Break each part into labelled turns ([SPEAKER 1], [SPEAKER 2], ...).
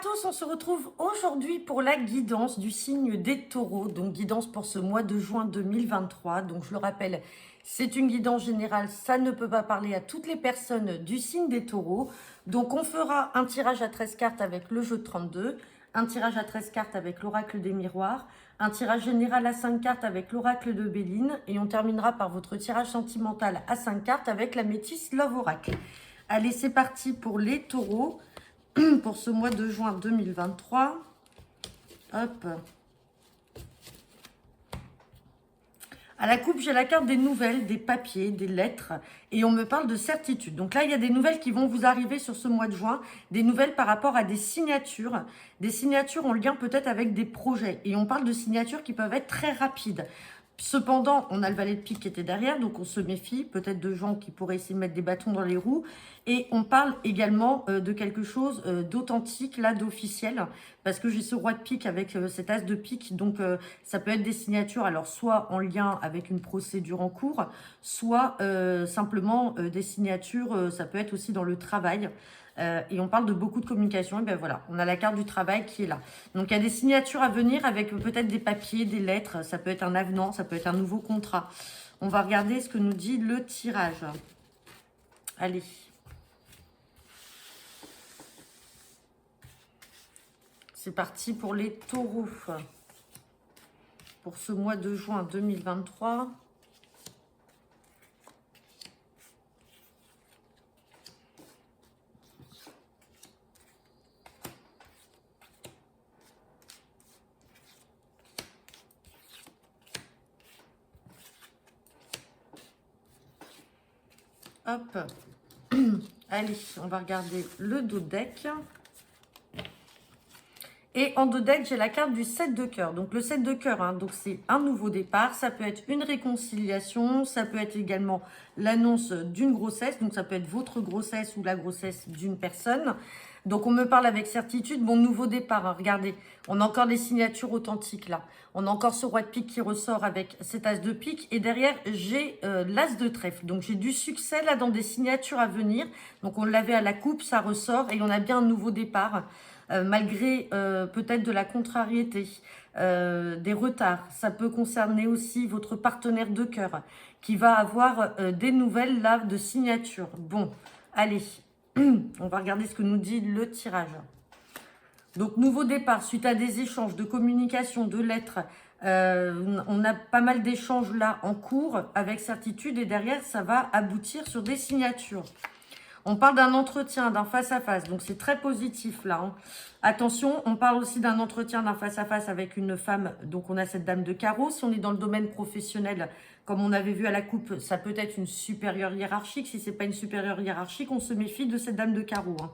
[SPEAKER 1] tous, on se retrouve aujourd'hui pour la guidance du signe des taureaux, donc guidance pour ce mois de juin 2023. Donc je le rappelle, c'est une guidance générale, ça ne peut pas parler à toutes les personnes du signe des taureaux. Donc on fera un tirage à 13 cartes avec le jeu de 32, un tirage à 13 cartes avec l'oracle des miroirs, un tirage général à 5 cartes avec l'oracle de Béline et on terminera par votre tirage sentimental à 5 cartes avec la métisse Love Oracle. Allez, c'est parti pour les taureaux. Pour ce mois de juin 2023. Hop. À la coupe, j'ai la carte des nouvelles, des papiers, des lettres. Et on me parle de certitude. Donc là, il y a des nouvelles qui vont vous arriver sur ce mois de juin. Des nouvelles par rapport à des signatures. Des signatures en lien peut-être avec des projets. Et on parle de signatures qui peuvent être très rapides. Cependant, on a le valet de pique qui était derrière, donc on se méfie peut-être de gens qui pourraient essayer de mettre des bâtons dans les roues. Et on parle également de quelque chose d'authentique, là, d'officiel, parce que j'ai ce roi de pique avec cet as de pique, donc ça peut être des signatures, alors soit en lien avec une procédure en cours, soit simplement des signatures, ça peut être aussi dans le travail. Et on parle de beaucoup de communication, et ben voilà, on a la carte du travail qui est là. Donc il y a des signatures à venir avec peut-être des papiers, des lettres, ça peut être un avenant, ça peut être un nouveau contrat. On va regarder ce que nous dit le tirage. Allez. C'est parti pour les taureaux. Pour ce mois de juin 2023. Hop. Allez, on va regarder le dos de deck. Et en dos de deck, j'ai la carte du 7 de cœur. Donc le 7 de cœur, hein, donc c'est un nouveau départ. Ça peut être une réconciliation. Ça peut être également l'annonce d'une grossesse. Donc ça peut être votre grossesse ou la grossesse d'une personne. Donc on me parle avec certitude. Bon, nouveau départ, hein, regardez. On a encore des signatures authentiques là. On a encore ce roi de pique qui ressort avec cet as de pique. Et derrière, j'ai l'as de trèfle. Donc j'ai du succès là dans des signatures à venir. Donc on l'avait à la coupe, ça ressort. Et on a bien un nouveau départ. Malgré peut-être de la contrariété, des retards. Ça peut concerner aussi votre partenaire de cœur qui va avoir des nouvelles là de signature. Bon, allez, on va regarder ce que nous dit le tirage. Donc, nouveau départ suite à des échanges de communication, de lettres. On a pas mal d'échanges là en cours avec certitude et derrière, ça va aboutir sur des signatures. On parle d'un entretien, d'un face-à-face, donc c'est très positif là. Hein. Attention, on parle aussi d'un entretien, d'un face-à-face avec une femme, donc on a cette dame de carreau. Si on est dans le domaine professionnel, comme on avait vu à la coupe, ça peut être une supérieure hiérarchique. Si ce n'est pas une supérieure hiérarchique, on se méfie de cette dame de carreau. Hein.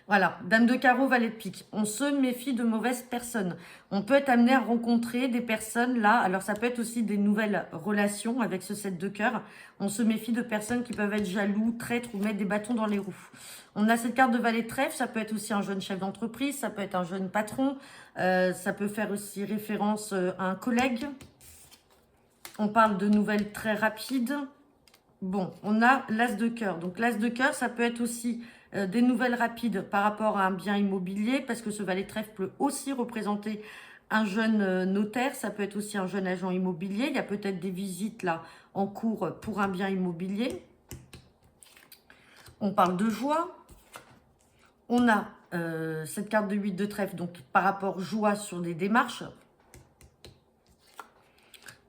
[SPEAKER 1] Voilà, dame de carreau, valet de pique. On se méfie de mauvaises personnes. On peut être amené à rencontrer des personnes là. Alors ça peut être aussi des nouvelles relations avec ce 7 de cœur. On se méfie de personnes qui peuvent être jaloux, traîtres ou mettre des bâtons dans les roues. On a cette carte de valet de trèfle. Ça peut être aussi un jeune chef d'entreprise. Ça peut être un jeune patron. Ça peut faire aussi référence à un collègue. On parle de nouvelles très rapides. Bon, on a l'as de cœur. Donc l'as de cœur, ça peut être aussi des nouvelles rapides par rapport à un bien immobilier, parce que ce valet de trèfle peut aussi représenter un jeune notaire, ça peut être aussi un jeune agent immobilier. Il y a peut-être des visites là en cours pour un bien immobilier. On parle de joie. On a cette carte de 8 de trèfle, donc par rapport joie sur des démarches.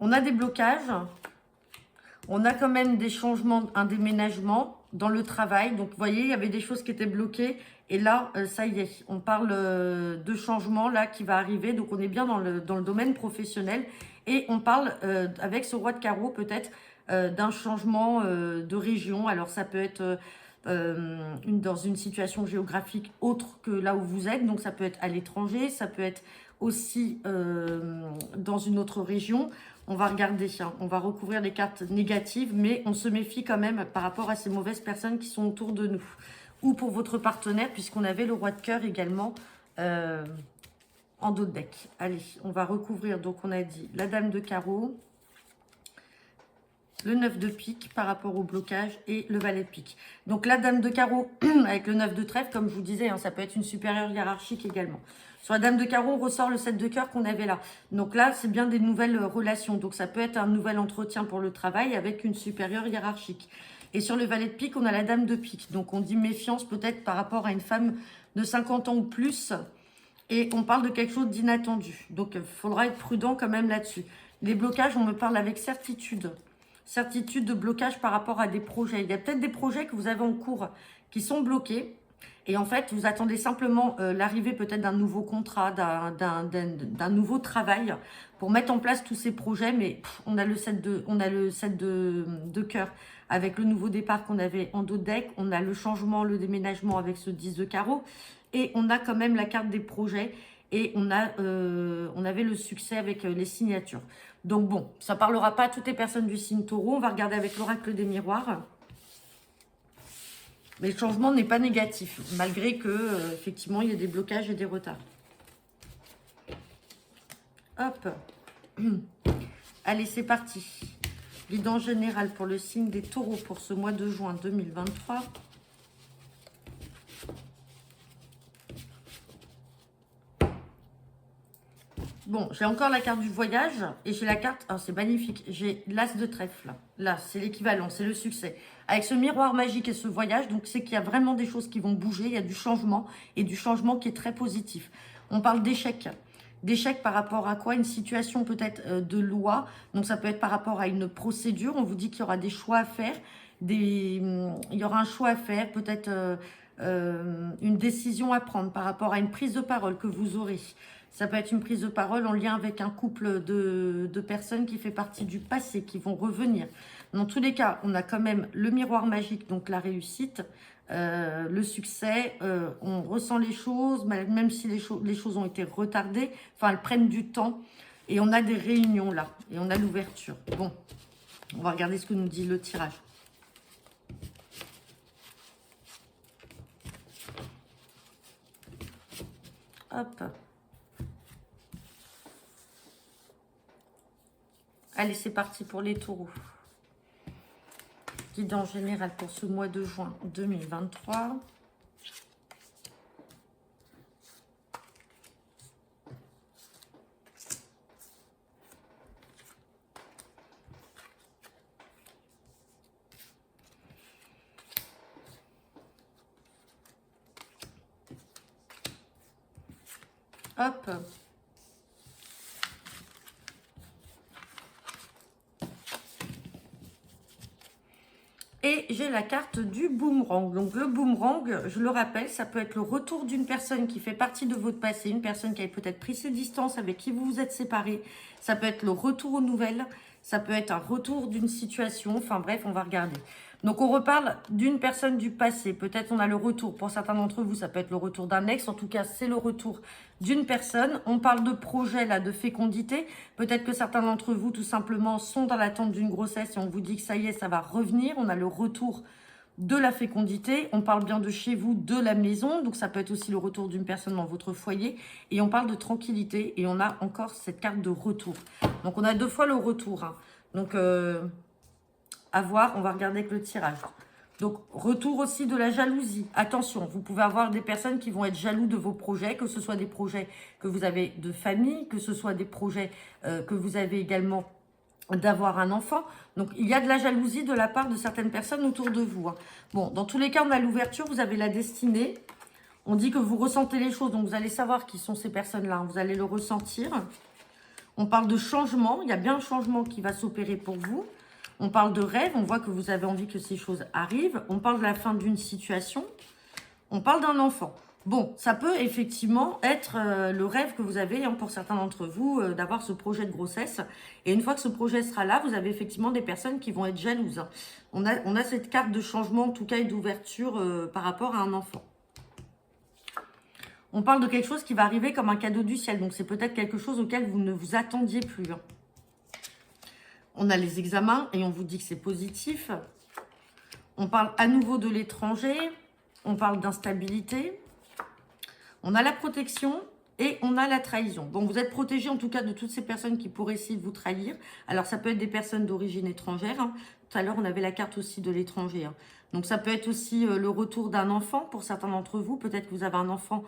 [SPEAKER 1] On a des blocages. On a quand même des changements, un déménagement dans le travail. Donc, vous voyez, il y avait des choses qui étaient bloquées. Et là, ça y est, on parle de changement là qui va arriver. Donc, on est bien dans le domaine professionnel. Et on parle, avec ce roi de carreau, peut-être d'un changement de région. Alors, ça peut être dans une situation géographique autre que là où vous êtes. Donc, ça peut être à l'étranger. Ça peut être aussi dans une autre région. On va regarder, hein, on va recouvrir les cartes négatives, mais on se méfie quand même par rapport à ces mauvaises personnes qui sont autour de nous. Ou pour votre partenaire, puisqu'on avait le roi de cœur également en dos de deck. Allez, on va recouvrir, donc on a dit la dame de carreau, le 9 de pique par rapport au blocage et le valet de pique. Donc la dame de carreau avec le 9 de trèfle, comme je vous disais, hein, ça peut être une supérieure hiérarchique également. Sur la dame de carreau, on ressort le 7 de cœur qu'on avait là. Donc là, c'est bien des nouvelles relations. Donc ça peut être un nouvel entretien pour le travail avec une supérieure hiérarchique. Et sur le valet de pique, on a la dame de pique. Donc on dit méfiance peut-être par rapport à une femme de 50 ans ou plus. Et on parle de quelque chose d'inattendu. Donc il faudra être prudent quand même là-dessus. Les blocages, on me parle avec certitude. Certitude de blocage par rapport à des projets. Il y a peut-être des projets que vous avez en cours qui sont bloqués. Et en fait, vous attendez simplement l'arrivée peut-être d'un nouveau contrat, d'un nouveau travail pour mettre en place tous ces projets. Mais on a le 7 de cœur avec le nouveau départ qu'on avait en dos de deck. On a le changement, le déménagement avec ce 10 de carreau. Et on a quand même la carte des projets. Et on avait le succès avec les signatures. Donc bon, ça ne parlera pas à toutes les personnes du signe taureau. On va regarder avec l'oracle des miroirs. Mais le changement n'est pas négatif, malgré que, effectivement, il y a des blocages et des retards. Hop. Allez, c'est parti. Guidance générale pour le signe des taureaux pour ce mois de juin 2023. Bon, j'ai encore la carte du voyage et j'ai la carte... Oh, c'est magnifique. J'ai l'as de trèfle. Là, c'est l'équivalent, c'est le succès. Avec ce miroir magique et ce voyage, donc c'est qu'il y a vraiment des choses qui vont bouger. Il y a du changement et du changement qui est très positif. On parle d'échec. D'échec par rapport à quoi? Une situation peut-être de loi. Donc ça peut être par rapport à une procédure. On vous dit qu'il y aura des choix à faire. Il y aura un choix à faire, peut-être une décision à prendre par rapport à une prise de parole que vous aurez. Ça peut être une prise de parole en lien avec un couple de personnes qui fait partie du passé, qui vont revenir. Dans tous les cas, on a quand même le miroir magique, donc la réussite, le succès. On ressent les choses, même si les choses ont été retardées. Enfin, elles prennent du temps. Et on a des réunions là. Et on a l'ouverture. Bon, on va regarder ce que nous dit le tirage. Hop. Allez, c'est parti pour les taureaux. Guidance générale pour ce mois de juin 2023. Hop. Et j'ai la carte du boomerang. Donc le boomerang, je le rappelle, ça peut être le retour d'une personne qui fait partie de votre passé, une personne qui a peut-être pris ses distances, avec qui vous vous êtes séparés. Ça peut être le retour aux nouvelles, ça peut être un retour d'une situation. Enfin bref, on va regarder. Donc on reparle d'une personne du passé. Peut-être on a le retour. Pour certains d'entre vous, ça peut être le retour d'un ex. En tout cas, c'est le retour d'une personne. On parle de projet là, de fécondité. Peut-être que certains d'entre vous, tout simplement, sont dans l'attente d'une grossesse et on vous dit que ça y est, ça va revenir. On a le retour de la fécondité. On parle bien de chez vous, de la maison. Donc ça peut être aussi le retour d'une personne dans votre foyer. Et on parle de tranquillité. Et on a encore cette carte de retour. Donc on a deux fois le retour. Hein. Donc... à voir, on va regarder avec le tirage. Donc, retour aussi de la jalousie. Attention, vous pouvez avoir des personnes qui vont être jaloux de vos projets, que ce soit des projets que vous avez de famille, que ce soit des projets que vous avez également d'avoir un enfant. Donc, il y a de la jalousie de la part de certaines personnes autour de vous. Hein. Bon, dans tous les cas, on a l'ouverture, vous avez la destinée. On dit que vous ressentez les choses, donc vous allez savoir qui sont ces personnes-là. Hein. Vous allez le ressentir. On parle de changement, il y a bien un changement qui va s'opérer pour vous. On parle de rêve, on voit que vous avez envie que ces choses arrivent. On parle de la fin d'une situation. On parle d'un enfant. Bon, ça peut effectivement être le rêve que vous avez, hein, pour certains d'entre vous, d'avoir ce projet de grossesse. Et une fois que ce projet sera là, vous avez effectivement des personnes qui vont être jalouses. Hein. On a cette carte de changement, en tout cas, et d'ouverture par rapport à un enfant. On parle de quelque chose qui va arriver comme un cadeau du ciel. Donc, c'est peut-être quelque chose auquel vous ne vous attendiez plus. Hein. On a les examens et on vous dit que c'est positif. On parle à nouveau de l'étranger. On parle d'instabilité. On a la protection Et on a la trahison. Bon, vous êtes protégé en tout cas de toutes ces personnes qui pourraient essayer de vous trahir. Alors, ça peut être des personnes d'origine étrangère. Hein. Tout à l'heure, on avait la carte aussi de l'étranger. Hein. Donc, ça peut être aussi le retour d'un enfant pour certains d'entre vous. Peut-être que vous avez un enfant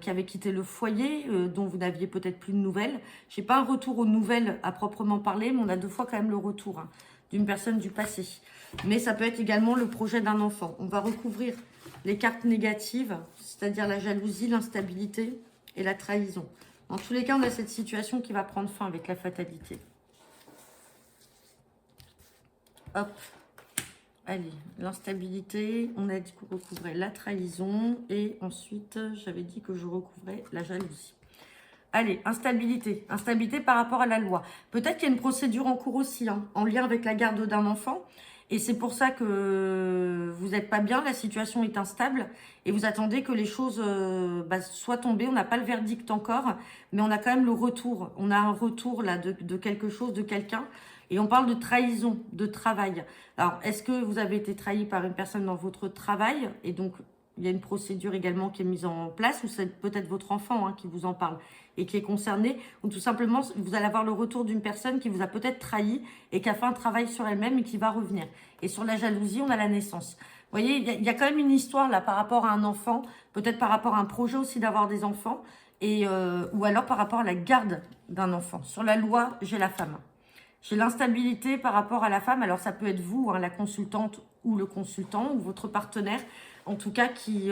[SPEAKER 1] qui avait quitté le foyer, dont vous n'aviez peut-être plus de nouvelles. Je n'ai pas un retour aux nouvelles à proprement parler, mais on a 2 fois quand même le retour d'une personne du passé. Mais ça peut être également le projet d'un enfant. On va recouvrir les cartes négatives, c'est-à-dire la jalousie, l'instabilité et la trahison. Dans tous les cas, on a cette situation qui va prendre fin avec la fatalité. Hop. Allez, l'instabilité, on a dit qu'on recouvrait la trahison et ensuite, j'avais dit que je recouvrais la jalousie. Allez, instabilité. Instabilité par rapport à la loi. Peut-être qu'il y a une procédure en cours aussi, hein, en lien avec la garde d'un enfant. Et c'est pour ça que vous n'êtes pas bien, la situation est instable. Et vous attendez que les choses soient tombées. On n'a pas le verdict encore, mais on a quand même le retour. On a un retour là de quelque chose, de quelqu'un. Et on parle de trahison, de travail. Alors, est-ce que vous avez été trahi par une personne dans votre travail? Et donc, il y a une procédure également qui est mise en place, ou c'est peut-être votre enfant qui vous en parle et qui est concerné, ou tout simplement, vous allez avoir le retour d'une personne qui vous a peut-être trahi et qui a fait un travail sur elle-même et qui va revenir. Et sur la jalousie, on a la naissance. Vous voyez, il y a quand même une histoire là par rapport à un enfant, peut-être par rapport à un projet aussi d'avoir des enfants, et ou alors par rapport à la garde d'un enfant. Sur la loi, j'ai la femme. J'ai l'instabilité par rapport à la femme. Alors, ça peut être vous, la consultante ou le consultant, ou votre partenaire, en tout cas, qui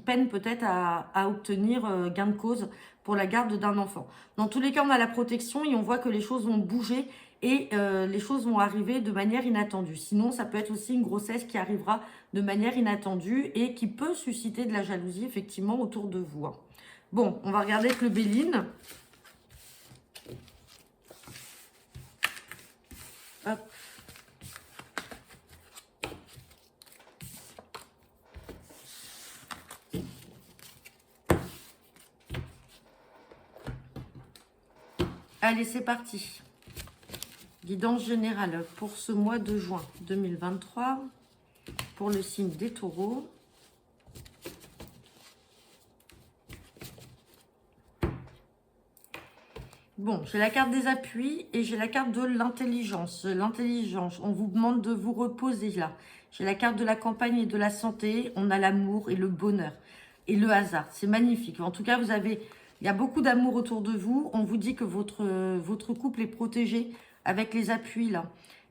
[SPEAKER 1] peine peut-être à obtenir gain de cause pour la garde d'un enfant. Dans tous les cas, on a la protection et on voit que les choses vont bouger et les choses vont arriver de manière inattendue. Sinon, ça peut être aussi une grossesse qui arrivera de manière inattendue et qui peut susciter de la jalousie, effectivement, autour de vous. Bon, on va regarder avec le Béline. Hop. Allez, c'est parti. Guidance générale pour ce mois de juin 2023 pour le signe des taureaux. Bon, j'ai la carte des appuis et j'ai la carte de l'intelligence. L'intelligence, on vous demande de vous reposer là. J'ai la carte de la campagne et de la santé. On a l'amour et le bonheur et le hasard. C'est magnifique. En tout cas, il y a beaucoup d'amour autour de vous. On vous dit que votre couple est protégé avec les appuis là.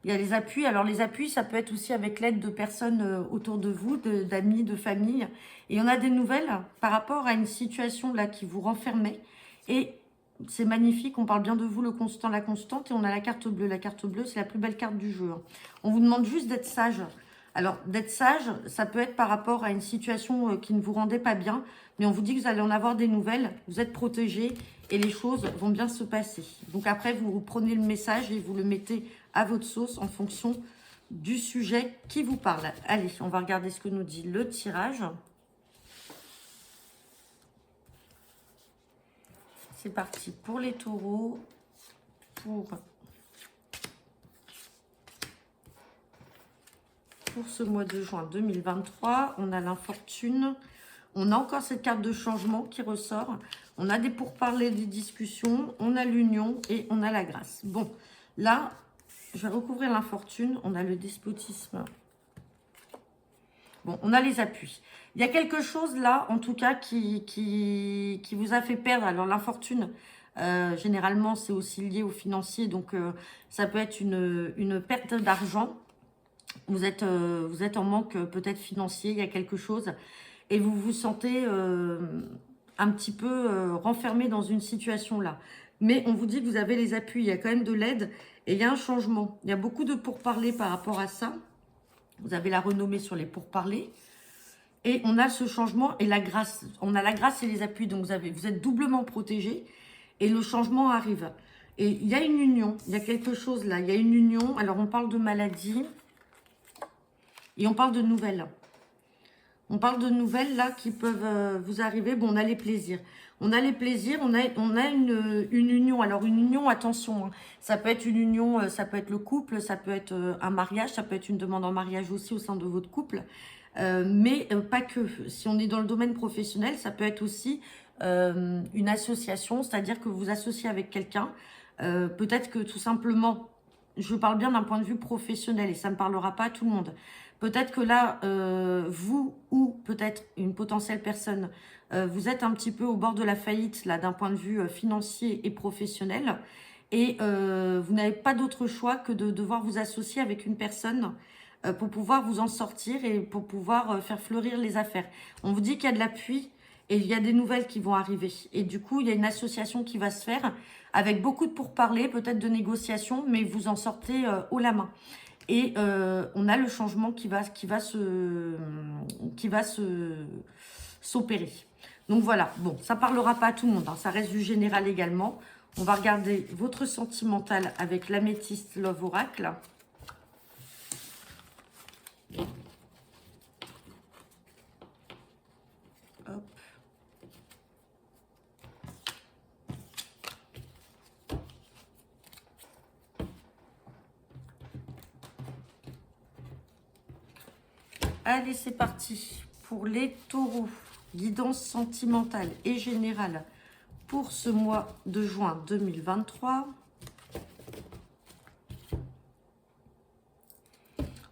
[SPEAKER 1] Il y a les appuis. Alors les appuis, ça peut être aussi avec l'aide de personnes autour de vous, d'amis, de famille. Et on a des nouvelles par rapport à une situation là qui vous renfermait. Et c'est magnifique, on parle bien de vous, le constant, la constante, et on a la carte bleue. La carte bleue, c'est la plus belle carte du jeu. On vous demande juste d'être sage. Alors, d'être sage, ça peut être par rapport à une situation qui ne vous rendait pas bien, mais on vous dit que vous allez en avoir des nouvelles, vous êtes protégé et les choses vont bien se passer. Donc après, vous prenez le message et vous le mettez à votre sauce en fonction du sujet qui vous parle. Allez, on va regarder ce que nous dit le tirage. C'est parti pour les taureaux, pour ce mois de juin 2023. On a l'infortune, on a encore cette carte de changement qui ressort. On a des pourparlers, des discussions, on a l'union et on a la grâce. Bon, là, je vais recouvrir l'infortune. On a le despotisme. Bon, on a les appuis. Il y a quelque chose là, en tout cas, qui vous a fait perdre. Alors, l'infortune, généralement, c'est aussi lié au financier. Donc, ça peut être une perte d'argent. Vous êtes en manque peut-être financier. Il y a quelque chose. Et vous vous sentez un petit peu renfermé dans une situation là. Mais on vous dit que vous avez les appuis. Il y a quand même de l'aide. Et il y a un changement. Il y a beaucoup de pourparlers par rapport à ça. Vous avez la renommée sur les pourparlers. Et on a ce changement et la grâce. On a la grâce et les appuis. Donc, vous êtes doublement protégé. Et le changement arrive. Et il y a une union. Il y a quelque chose là. Il y a une union. Alors, on parle de maladie. Et on parle de nouvelles. On parle de nouvelles là qui peuvent vous arriver. Bon, on a les plaisirs. On a les plaisirs, on a une union. Alors, une union, attention, ça peut être une union, ça peut être le couple, ça peut être un mariage, ça peut être une demande en mariage aussi au sein de votre couple. Mais pas que. Si on est dans le domaine professionnel, ça peut être aussi une association, c'est-à-dire que vous vous associez avec quelqu'un. Peut-être que tout simplement, je parle bien d'un point de vue professionnel et ça ne parlera pas à tout le monde. Peut-être que là, vous ou peut-être une potentielle personne, vous êtes un petit peu au bord de la faillite là d'un point de vue financier et professionnel et vous n'avez pas d'autre choix que de devoir vous associer avec une personne pour pouvoir vous en sortir et pour pouvoir faire fleurir les affaires. On vous dit qu'il y a de l'appui et il y a des nouvelles qui vont arriver. Et du coup, il y a une association qui va se faire avec beaucoup de pourparlers, peut-être de négociations, mais vous en sortez haut la main. Et on a le changement qui va s'opérer. Donc voilà, bon, ça parlera pas à tout le monde, hein, ça reste du général également. On va regarder votre sentimental avec l'améthyste Love Oracle. Hop. Allez, c'est parti pour les taureaux. Guidance sentimentale et générale pour ce mois de juin 2023.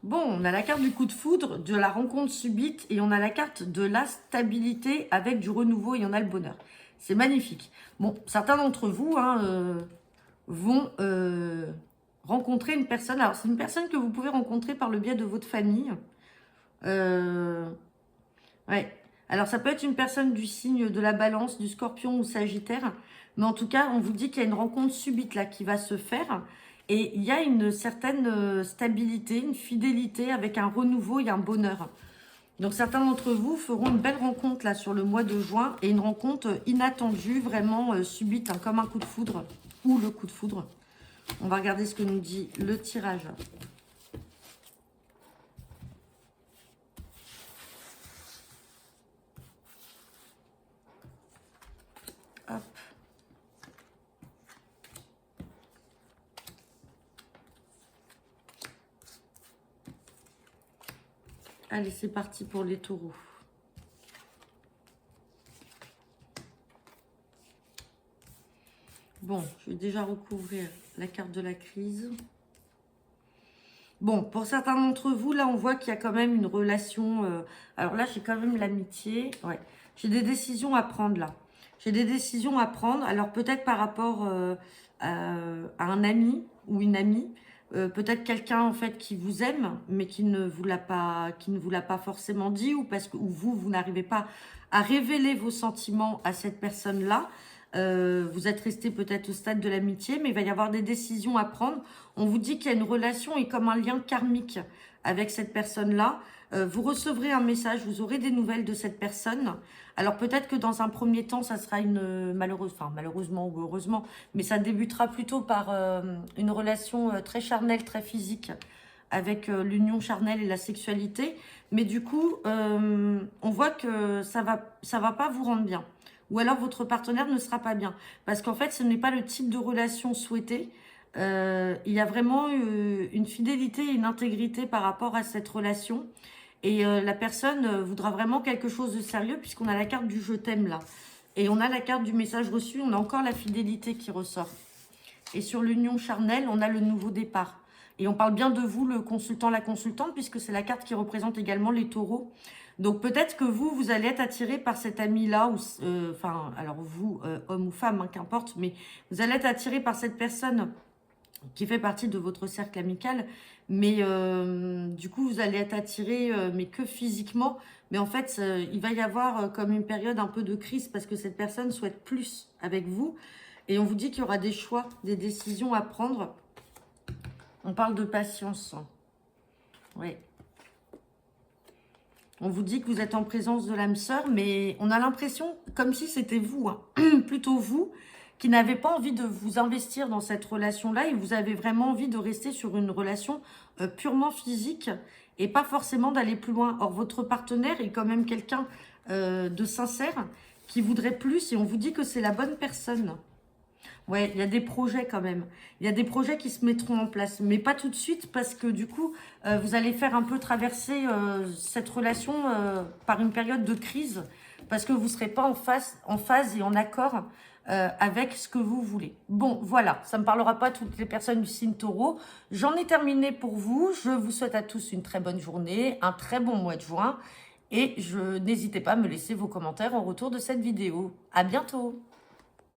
[SPEAKER 1] Bon, on a la carte du coup de foudre, de la rencontre subite et on a la carte de la stabilité avec du renouveau et on a le bonheur. C'est magnifique. Bon, certains d'entre vous vont rencontrer une personne. Alors, c'est une personne que vous pouvez rencontrer par le biais de votre famille. Ouais. Alors, ça peut être une personne du signe de la Balance, du Scorpion ou Sagittaire. Mais en tout cas, on vous dit qu'il y a une rencontre subite là qui va se faire. Et il y a une certaine stabilité, une fidélité avec un renouveau et un bonheur. Donc, certains d'entre vous feront une belle rencontre là sur le mois de juin. Et une rencontre inattendue, vraiment subite, hein, comme un coup de foudre ou le coup de foudre. On va regarder ce que nous dit le tirage. Hop. Allez, c'est parti pour les taureaux. Bon, je vais déjà recouvrir la carte de la crise. Bon, pour certains d'entre vous, là, on voit qu'il y a quand même une relation... alors là, j'ai quand même l'amitié. Ouais, j'ai des décisions à prendre, là. J'ai des décisions à prendre. Alors, peut-être par rapport à un ami ou une amie. Peut-être quelqu'un, en fait, qui vous aime, mais qui ne vous l'a pas forcément dit. Ou parce que ou vous n'arrivez pas à révéler vos sentiments à cette personne-là. Vous êtes resté peut-être au stade de l'amitié, mais il va y avoir des décisions à prendre. On vous dit qu'il y a une relation et comme un lien karmique avec cette personne-là. Vous recevrez un message, vous aurez des nouvelles de cette personne. Alors peut-être que dans un premier temps, ça sera malheureusement ou heureusement, mais ça débutera plutôt par une relation très charnelle, très physique, avec l'union charnelle et la sexualité. Mais du coup, on voit que ça va pas vous rendre bien. Ou alors votre partenaire ne sera pas bien. Parce qu'en fait, ce n'est pas le type de relation souhaité. Il y a vraiment une fidélité et une intégrité par rapport à cette relation. Et la personne voudra vraiment quelque chose de sérieux puisqu'on a la carte du je t'aime là. Et on a la carte du message reçu, on a encore la fidélité qui ressort. Et sur l'union charnelle, on a le nouveau départ. Et on parle bien de vous, le consultant, la consultante, puisque c'est la carte qui représente également les taureaux. Donc peut-être que vous allez être attiré par cet ami-là, ou alors vous, homme ou femme, hein, qu'importe, mais vous allez être attiré par cette personne qui fait partie de votre cercle amical, mais du coup vous allez être attiré, mais que physiquement. Mais en fait, il va y avoir comme une période un peu de crise parce que cette personne souhaite plus avec vous. Et on vous dit qu'il y aura des choix, des décisions à prendre. On parle de patience. Oui. On vous dit que vous êtes en présence de l'âme sœur, mais on a l'impression comme si c'était vous, hein. Plutôt vous, qui n'avez pas envie de vous investir dans cette relation-là et vous avez vraiment envie de rester sur une relation purement physique et pas forcément d'aller plus loin. Or, votre partenaire est quand même quelqu'un de sincère qui voudrait plus et on vous dit que c'est la bonne personne. Ouais, il y a des projets quand même. Il y a des projets qui se mettront en place, mais pas tout de suite parce que du coup, vous allez faire un peu traverser cette relation par une période de crise parce que vous ne serez pas en phase et en accord avec ce que vous voulez. Bon, voilà, ça ne me parlera pas à toutes les personnes du signe taureau. J'en ai terminé pour vous. Je vous souhaite à tous une très bonne journée, un très bon mois de juin. Et n'hésitez pas à me laisser vos commentaires en retour de cette vidéo. À bientôt!